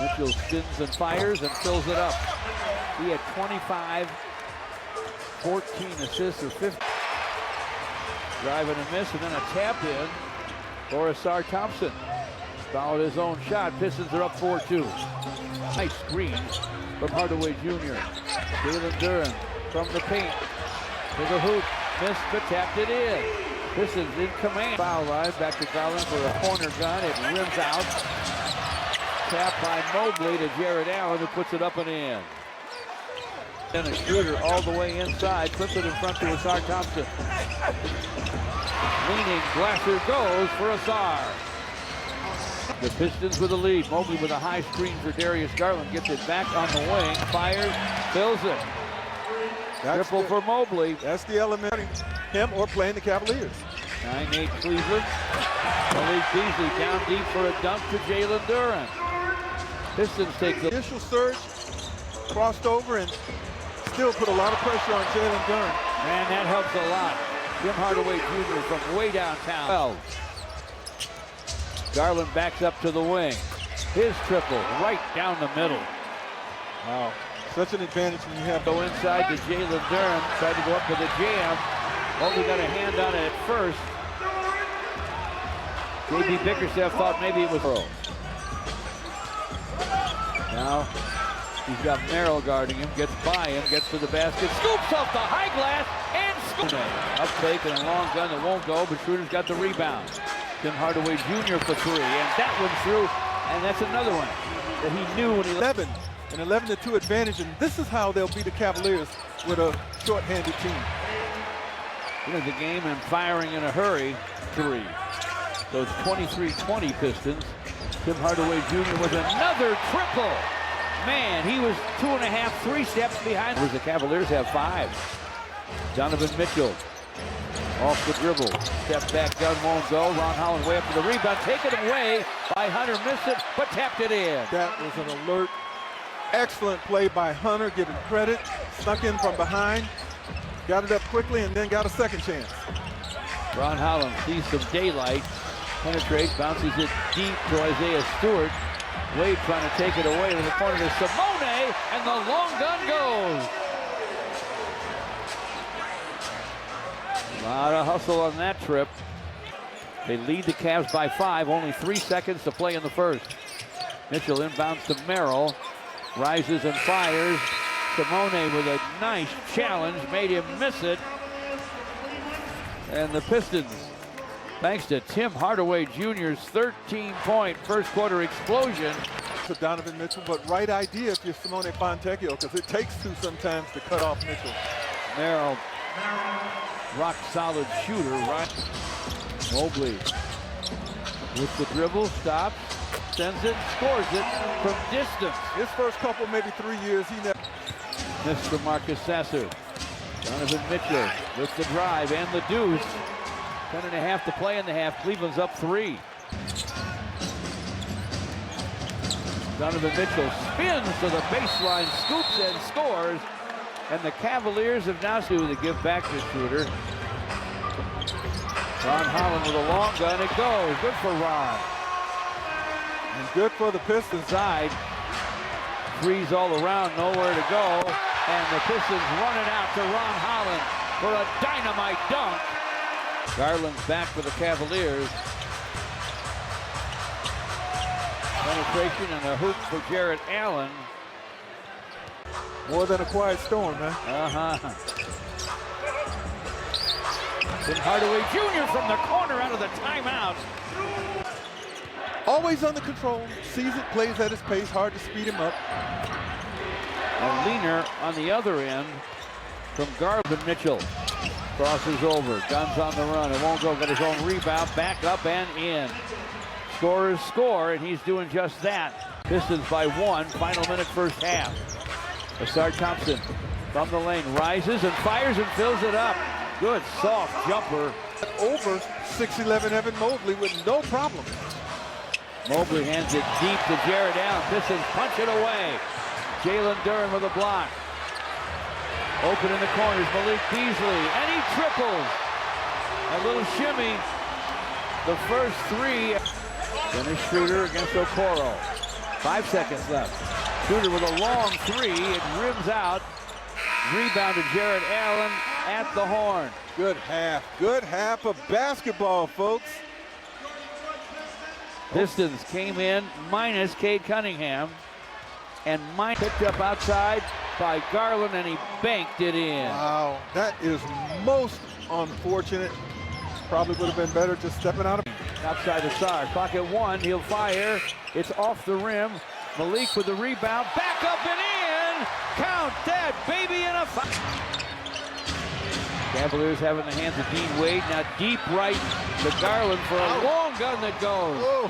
Mitchell spins and fires and fills it up. He had 25, 14 assists or 50. Driving and miss, and then a tap in for Asar Thompson. Fouled his own shot. Pistons are up 4-2. Nice screen from Hardaway Jr. Jalen Duren from the paint to the hoop. Missed, but tapped it in. Pistons in command. Foul line, back to Garland for a corner gun. It rims out. Tap by Mobley to Jared Allen, who puts it up and in. And a shooter all the way inside. Flips it in front to Asar Thompson. Leaning, Glasser goes for Asar. The Pistons with the lead. Mobley with a high screen for Darius Garland. Gets it back on the wing. Fires, fills it. Triple for Mobley. That's the element. Him or playing the Cavaliers. 9-8 Cleveland. Malik Beasley down deep for a dunk to Jalen Duren. Pistons take the initial surge, crossed over, and still put a lot of pressure on Jalen Duren. Man, that helps a lot. Tim Hardaway Jr. from way downtown. 12. Garland backs up to the wing. His triple right down the middle. Wow. Such an advantage when you have go inside to Jalen Duren. Tried to go up with a jam. Only got a hand on it at first. J.B. Bickerstaff thought maybe it was Earl. Now he's got Merrill guarding him. Gets by him. Gets to the basket. Scoops off the high glass and scoops. Uptake and a long gun that won't go, but Schroeder's got the rebound. Tim Hardaway Jr. for three, and that one's through. And that's another one that he knew when he 11. An 11-2 advantage, and this is how they'll beat the Cavaliers with a short-handed team. Into the game and firing in a hurry. Three. Those 23-20 Pistons. Tim Hardaway Jr. with another triple. Man, he was 2.5, 3 steps behind. The Cavaliers have 5. Donovan Mitchell off the dribble. Step back, gun won't go. Ron Holland way up to the rebound. Taken away by Hunter. Missed it, but tapped it in. That was an alert. Excellent play by Hunter, giving credit. Snuck in from behind, got it up quickly, and then got a second chance. Ron Holland sees some daylight, penetrates, bounces it deep to Isaiah Stewart. Wade trying to take it away to the corner to Simone, and the long gun goes. A lot of hustle on that trip. They lead the Cavs by 5, only 3 seconds to play in the first. Mitchell inbounds to Merrill. Rises and fires. Simone with a nice challenge, made him miss it. And the Pistons, thanks to Tim Hardaway Jr.'s 13-point first quarter explosion. To Donovan Mitchell, but right idea if you're Simone Fontecchio, because it takes two sometimes to cut off Mitchell. Merrill, rock solid shooter, right? Mobley with the dribble, stops. Sends it, scores it from distance. His first couple, maybe 3 years, he never missed the Marcus Sasser. Donovan Mitchell with the drive and the deuce. 10.5 to play in the half. Cleveland's up 3. Donovan Mitchell spins to the baseline, scoops and scores. And the Cavaliers have now to the give back to Schroeder. Ron Holland with a long gun. It goes. Good for Ron. And good for the Pistons. Side. Threes all around, nowhere to go. And the Pistons run it out to Ron Holland for a dynamite dunk. Garland's back for the Cavaliers. Penetration and a hoop for Jared Allen. More than a quiet storm, man. Tim Hardaway Jr. from the corner out of the timeout. Always under control, sees it, plays at his pace, hard to speed him up. A leaner on the other end from Garland. Mitchell crosses over, guns on the run, it won't go, got his own rebound, back up and in. Scorers score, and he's doing just that. Pistons by 1, final minute first half. Asar Thompson from the lane, rises and fires and fills it up. Good soft jumper. Over 6'11" Evan Mobley with no problem. Mobley hands it deep to Jared Allen. Pistons punch it away. Jalen Duren with a block. Open in the corners, Malik Beasley, and he triples. A little shimmy. The first three. Dennis Schroeder against Okoro. 5 seconds left. Schroeder with a long three. It rims out. Rebound to Jarrett Allen at the horn. Good half. Good half of basketball, folks. Pistons came in minus Cade Cunningham. And mine picked up outside by Garland, and he banked it in. Wow, that is most unfortunate. Probably would have been better just stepping out of. Outside the star, clock at 1, he'll fire. It's off the rim. Malik with the rebound, back up and in. Count that baby in a foul. Cavaliers have in the hands of Dean Wade. Now deep right to Garland for a long gun that goes. Oh.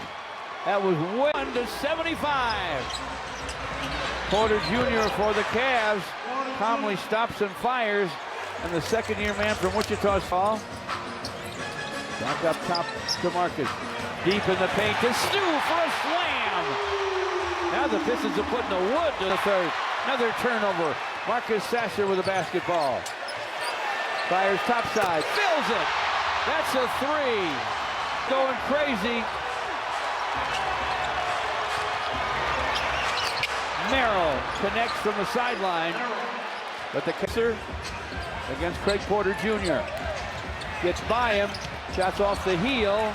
That was 1-75. Porter Jr. for the Cavs. Calmly stops and fires. And the second-year man from Wichita's fall. Back up top to Marcus. Deep in the paint to Stu for a slam. Now the Pistons are putting the wood to the third. Another turnover. Marcus Sasser with the basketball. Fires topside. Fills it. That's a three. Going crazy. Merrill connects from the sideline. But the kisser against Craig Porter Jr. Gets by him. Shots off the heel.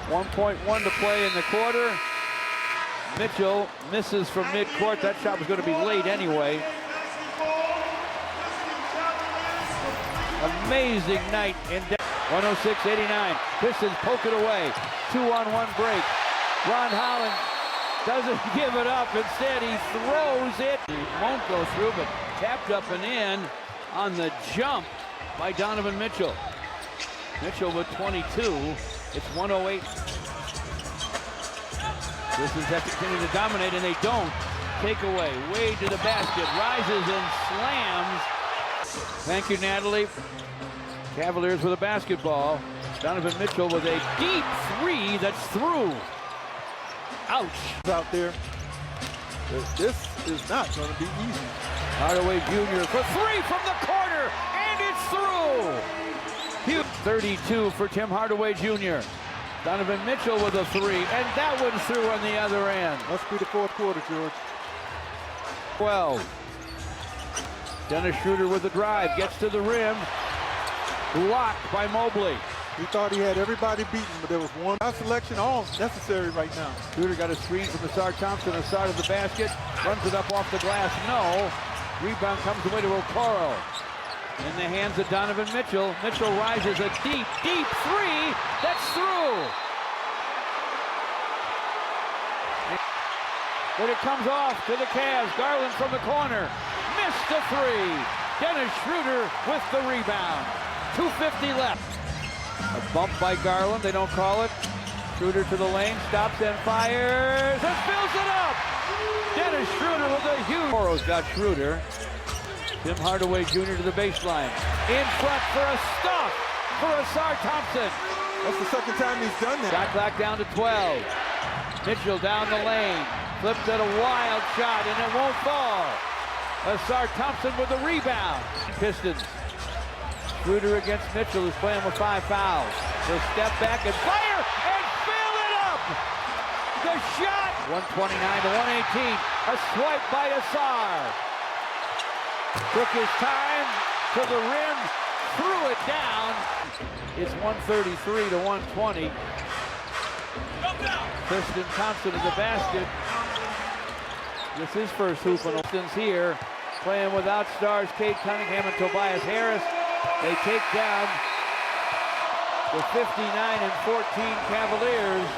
1.1 to play in the quarter. Mitchell misses from midcourt. That shot was going to be late anyway. Amazing night in 106-89. Pistons poke it away. 2-on-1 break. Ron Holland doesn't give it up. Instead, he throws it. It won't go through, but tapped up and in on the jump by Donovan Mitchell. Mitchell with 22. It's 108. Pistons have continued to dominate, and they don't. Takeaway. Wade to the basket. Rises and slams. Thank you, Natalie. Cavaliers with a basketball. Donovan Mitchell with a deep three that's through. Ouch. Out there. This is not going to be easy. Hardaway Jr. for three from the corner, and it's through. 32 for Tim Hardaway Jr. Donovan Mitchell with a three, and that one's through on the other end. Must be the fourth quarter, George. 12. Dennis Schroeder with the drive, gets to the rim. Blocked by Mobley. He thought he had everybody beaten, but there was one selection all necessary right now. Schroeder got a screen from Asar Thompson, the side of the basket. Runs it up off the glass, no. Rebound comes away to Okoro. In the hands of Donovan Mitchell. Mitchell rises a deep, deep three. That's through. But it comes off to the Cavs. Garland from the corner. Missed the three. Dennis Schroeder with the rebound. 2:50 left. A bump by Garland. They don't call it. Schroeder to the lane. Stops and fires. And fills it up. Dennis Schroeder with a huge. Okoro's got Schroeder. Tim Hardaway Jr. to the baseline. In front for a stop for Asar Thompson. That's the second time he's done that. Shot clock down to 12. Mitchell down the lane. Flipped at a wild shot, and it won't fall. Asar Thompson with the rebound. Pistons. Schroeder against Mitchell, who's playing with 5 fouls. He'll step back and fire and fill it up. The shot. 129 to 118. A swipe by Asar. Took his time to the rim, threw it down. It's 133 to 120. Tristan Thompson in the basket. This is first hoop on Pistons here. Playing without stars, Cade Cunningham and Tobias Harris. They take down the 59-14 Cavaliers.